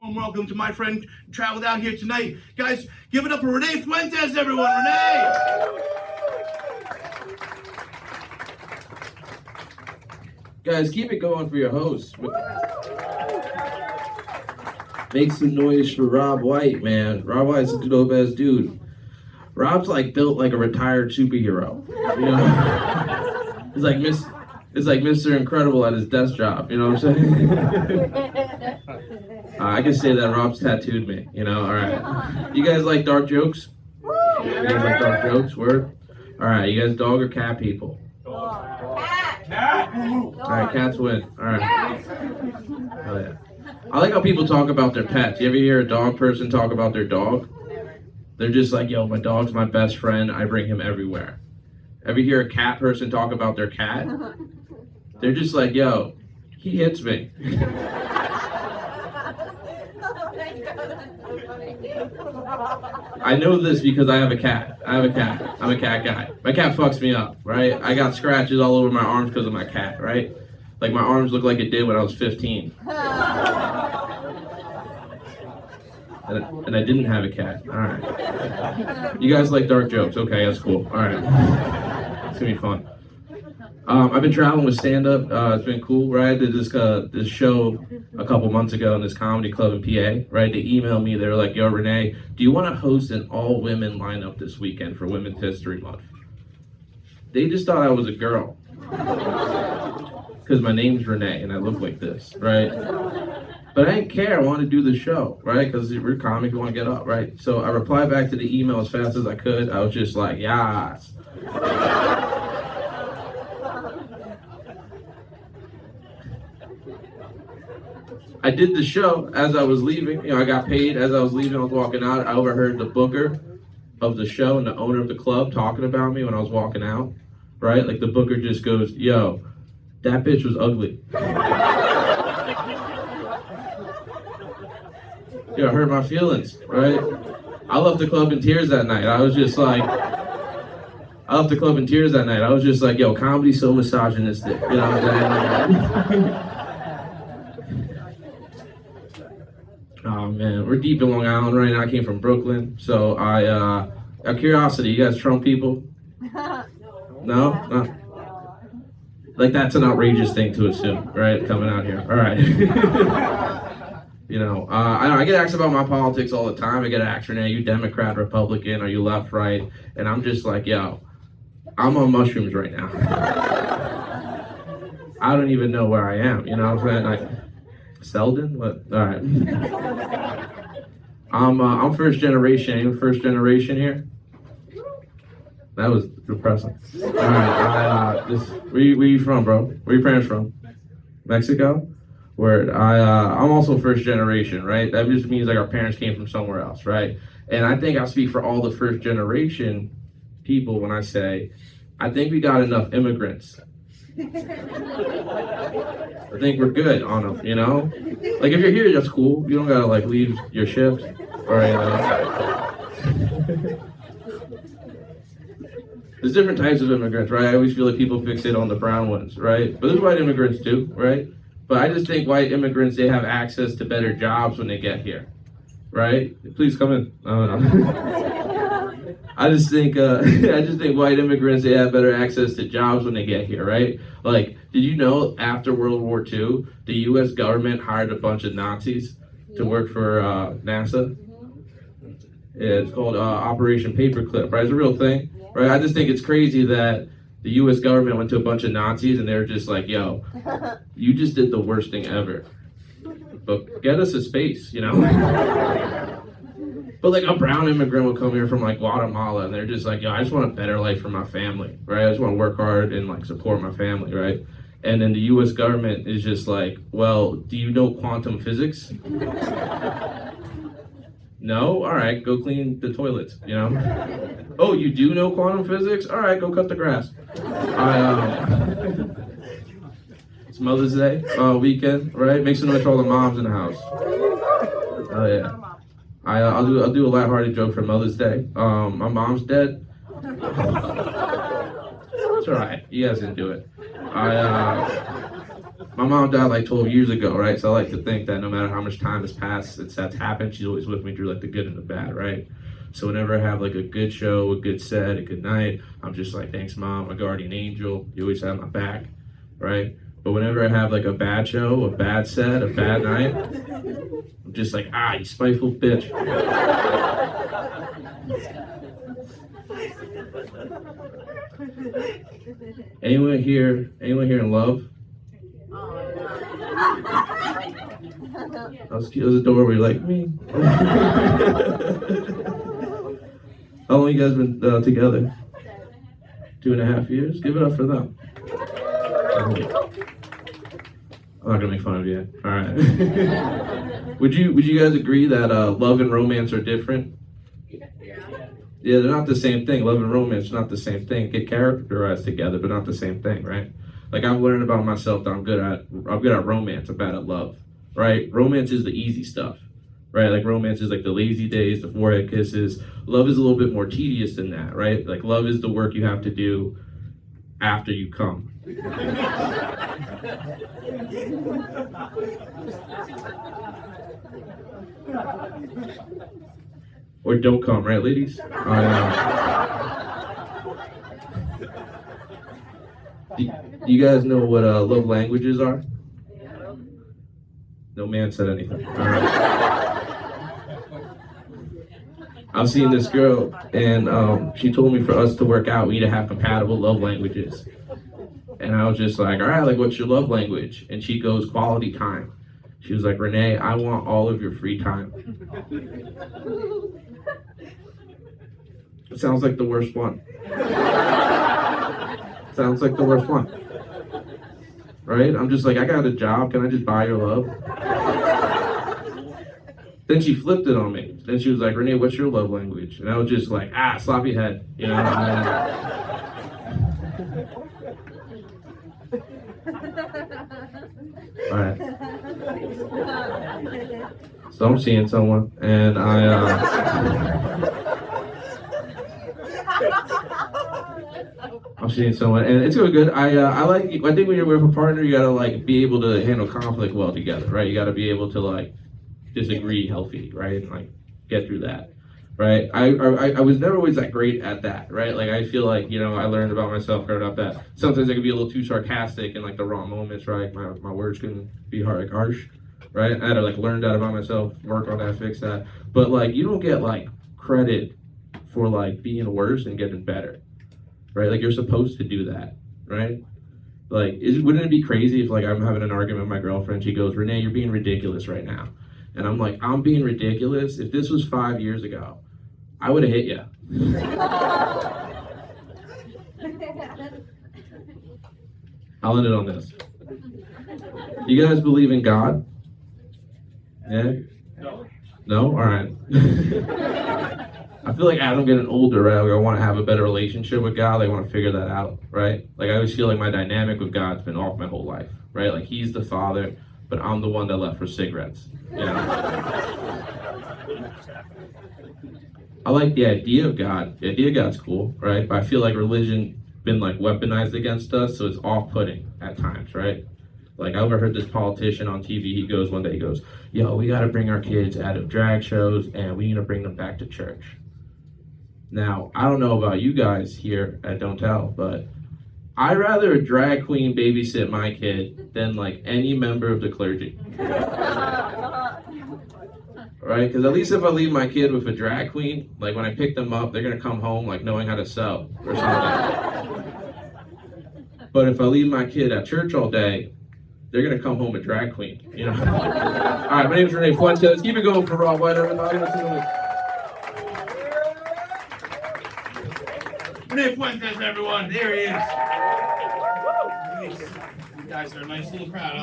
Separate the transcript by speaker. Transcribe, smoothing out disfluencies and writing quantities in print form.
Speaker 1: warm welcome to my friend traveled out here tonight. Guys, give it up for Renee Fuentes, everyone. Renee!
Speaker 2: Guys, keep it going for your host. Make some noise for Rob White, man. Rob White's a dope-ass dude. Rob's like built like a retired superhero. You know? It's like Mr. Incredible at his desk job, you know what I'm saying? I can say that Rob's tattooed me, you know, alright. You guys like dark jokes? You guys like dark jokes? Word? Alright, you guys dog or cat people? Alright, cats win. Alright. Oh yeah. I like how people talk about their pets. You ever hear a dog person talk about their dog? They're just like, yo, my dog's my best friend. I bring him everywhere. Ever hear a cat person talk about their cat? They're just like, yo, he hits me. I know this because I have a cat. I'm a cat guy. My cat fucks me up, right? I got scratches all over my arms because of my cat, right? Like my arms look like it did when I was 15. And I didn't have a cat. All right. You guys like dark jokes? Okay, that's cool. All right. It's gonna be fun. I've been traveling with stand-up. It's been cool, right? I did this show a couple months ago in this comedy club in PA, right? They emailed me. They were like, yo, Renee, do you want to host an all-women lineup this weekend for Women's History Month? They just thought I was a girl. Because my name's Renee and I look like this, right? But I didn't care. I wanted to do the show, right? Because we're comic, you want to get up, right? So I replied back to the email as fast as I could. I was just like, yes. I did the show as I was leaving. You know, I got paid as I was leaving. I was walking out. I overheard the booker of the show and the owner of the club talking about me when I was walking out, right? Like the booker just goes, yo, that bitch was ugly. Yo, it hurt my feelings, right? I left the club in tears that night. I was just like, yo, comedy's so misogynistic. You know what I'm saying? Oh man, we're deep in Long Island right now. I came from Brooklyn, so out of curiosity, you guys Trump people? No? No? Like that's an outrageous thing to assume, right? Coming out here. All right. You know, I get asked about my politics all the time. I get asked, Renee, are you Democrat, Republican? Are you left, right? And I'm just like, yo, I'm on mushrooms right now. I don't even know where I am. You know what I'm saying? Like, Selden? What? All right. I'm first generation. Are you first generation here? That was depressing. All right. Where you from, bro? Where your parents from? Mexico? Word. I'm also first generation, right? That just means like our parents came from somewhere else, right? And I think I speak for all the first generation people when I say, I think we got enough immigrants. I think we're good on them, you know? Like if you're here, that's cool. You don't gotta like leave your shift or There's different types of immigrants, right? I always feel like people fixate on the brown ones, right? But there's white immigrants too, right? But I just think white immigrants, they have access to better jobs when they get here, right? Please come in. I just think white immigrants, they have better access to jobs when they get here, right? Like, did you know after World War II, the U.S. government hired a bunch of Nazis to work for NASA? Yeah, it's called Operation Paperclip, right? It's a real thing, right? I just think it's crazy that the U.S. government went to a bunch of Nazis and they were just like, yo, you just did the worst thing ever. But get us a space, you know? But like a brown immigrant will come here from like Guatemala and they're just like, yo, I just want a better life for my family, right? I just want to work hard and like support my family, right? And then the U.S. government is just like, well, do you know quantum physics? No? All right, go clean the toilets, you know? Oh, you do know quantum physics? All right, go cut the grass. It's Mother's Day weekend, right? Make some noise for all the moms in the house. Oh, yeah. I'll do a lighthearted joke for Mother's Day. My mom's dead. It's all right. You guys can do it. My mom died like 12 years ago, right? So I like to think that no matter how much time has passed since that's happened, she's always with me through like the good and the bad, right? So whenever I have like a good show, a good set, a good night, I'm just like, thanks, Mom, my guardian angel. You always have my back, right? But whenever I have like a bad show, a bad set, a bad night, I'm just like, you spiteful bitch. Anyone here in love? That was cute. There was a door where you're like, me. How long you guys been together? 2.5 years? Give it up for them. I'm not gonna make fun of you. All right. Would you guys agree that love and romance are different? Yeah, they're not the same thing. Love and romance are not the same thing. Get characterized together, but not the same thing, right? Like I've learned about myself that I'm good at romance. I'm bad at love, right? Romance is the easy stuff, right? Like romance is like the lazy days, the forehead kisses. Love is a little bit more tedious than that, right? Like love is the work you have to do after you come. Or don't come, right, ladies? Do you guys know what love languages are? No man said anything. All right. I've seen this girl, and she told me for us to work out, we need to have compatible love languages. And I was just like, all right, like, what's your love language? And she goes, quality time. She was like, Renee, I want all of your free time. It sounds like the worst one. Sounds like the worst one. Right? I'm just like, I got a job. Can I just buy your love? Then she flipped it on me. Then she was like, Renee, what's your love language? And I was just like, sloppy head. You know? All right. So I'm seeing someone, and I'm seeing someone, and it's going good. I think when you're with a partner, you gotta like be able to handle conflict well together, right? You gotta be able to like disagree healthy, right? And like get through that, right? I was never always that great at that, right? Like I feel like, you know, I learned about myself growing up that sometimes I could be a little too sarcastic in like the wrong moments, right? My words can be harsh, right? I had to like learn that about myself, work on that, fix that. But like you don't get like credit for like being worse and getting better, right? Like you're supposed to do that, right? Like wouldn't it be crazy if like I'm having an argument with my girlfriend, she goes, Renee, you're being ridiculous right now. And I'm like, I'm being ridiculous? If this was 5 years ago, I would have hit you. I'll end it on this. You guys believe in God? Yeah? No? All right. I feel like as I'm getting older, right, like I want to have a better relationship with God. I want to figure that out, right? Like I always feel like my dynamic with God's been off my whole life, right? Like He's the Father, but I'm the one that left for cigarettes. You know? I like the idea of God. The idea of God's cool, right? But I feel like religion been like weaponized against us, so it's off-putting at times, right? Like I overheard this politician on TV. One day he goes, "Yo, we got to bring our kids out of drag shows, and we need to bring them back to church." Now, I don't know about you guys here at Don't Tell, but I'd rather a drag queen babysit my kid than like any member of the clergy. Right? Because at least if I leave my kid with a drag queen, like when I pick them up, they're gonna come home like knowing how to sew or something. But if I leave my kid at church all day, they're gonna come home a drag queen. You know? All right, my name is Renee Fuentes. Let's keep it going for Rob White, everybody.
Speaker 1: Renee Fuentes, everyone. There he is. You guys are a nice little crowd.